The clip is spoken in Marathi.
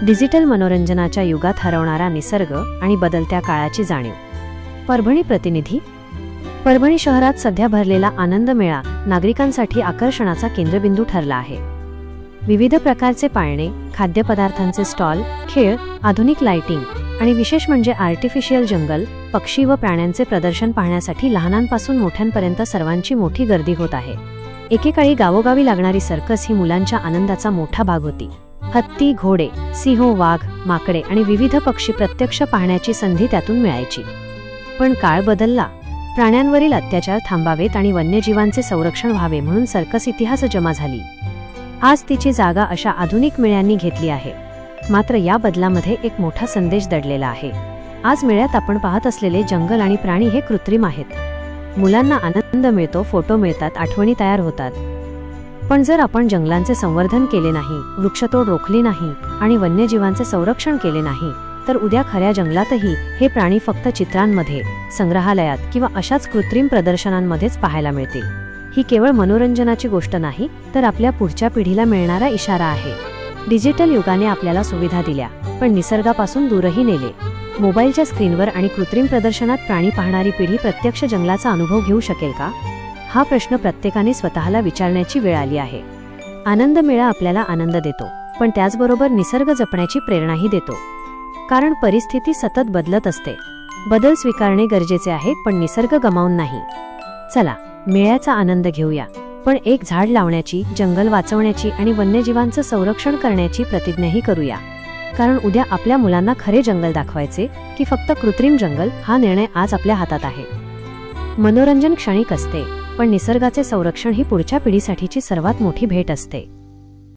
डिजिटल मनोरंजनाच्या युगात हरवणारा निसर्ग आणि बदलत्या काळाची जाणीव. परभणी प्रतिनिधी. परभणी शहरात सध्या भरलेला आनंद मेळा नागरिकांसाठी आकर्षणाचा केंद्रबिंदू ठरला आहे. विविध प्रकारचे पाळणे, खाद्यपदार्थांचे स्टॉल, खेळ, आधुनिक लाइटिंग आणि विशेष म्हणजे आर्टिफिशियल जंगल, पक्षी व प्राण्यांचे प्रदर्शन पाहण्यासाठी लहानांपासून मोठ्यांपर्यंत सर्वांची मोठी गर्दी होत आहे. एकेकाळी गावोगावी लागणारी सर्कस ही मुलांच्या आनंदाचा मोठा भाग होती. हत्ती, घोडे, सिंह, वाघ, माकडे आणि विविध पक्षी प्रत्यक्ष पाहण्याची संधी त्यातून मिळायची. पण काळ बदलला. प्राण्यांवरील अत्याचार थांबावेत आणि वन्यजीवांचे संरक्षण व्हावे म्हणून सर्कस इतिहास जमा झाली. आज तिची जागा अशा आधुनिक मेळ्यांनी घेतली आहे. मात्र या बदलामध्ये एक मोठा संदेश दडलेला आहे. आज मेळ्यात आपण पाहत असलेले जंगल आणि प्राणी हे कृत्रिम आहेत. मुलांना आनंद मिळतो, फोटो मिळतात, आठवणी तयार होतात. पण जर आपण जंगलांचे संवर्धन केले नाही, वृक्षतोड रोखली नाही आणि वन्यजीवांचे संरक्षण केले नाही, तर उद्या खऱ्या जंगलातही हे प्राणी फक्त चित्रांमध्ये, संग्रहालयात किंवा अशाच कृत्रिम प्रदर्शनांमध्येच पाहायला मिळतील. ही केवळ मनोरंजनाची गोष्ट नाही, तर आपल्या पुढच्या पिढीला मिळणारा इशारा आहे. डिजिटल युगाने आपल्याला सुविधा दिल्या, पण निसर्गापासून दूरही नेले. मोबाईलच्या स्क्रीनवर आणि कृत्रिम प्रदर्शनात प्राणी पाहणारी पिढी प्रत्यक्ष जंगलाचा अनुभव घेऊ शकेल का? हा प्रश्न प्रत्येकाने स्वतःला विचारण्याची वेळ आली आहे. आनंद मेळा आपल्याला आनंद देतो, पण त्याचबरोबर निसर्ग जपण्याची प्रेरणाही देतो. कारण परिस्थिती सतत बदलत असते. बदल स्वीकारणे गरजेचे आहे, पण निसर्ग गमावून नाही. चला, मेळ्याचा आनंद घेऊया, पण एक झाड लावण्याची, जंगल वाचवण्याची आणि वन्यजीवांचं संरक्षण करण्याची प्रतिज्ञाही करूया. कारण उद्या आपल्या मुलांना खरे जंगल दाखवायचे की फक्त कृत्रिम जंगल, हा निर्णय आज आपल्या हातात आहे. मनोरंजन क्षणिक असते, पण निसर्गाचे संरक्षण ही पुढच्या पिढीसाठीची सर्वात मोठी भेट असते.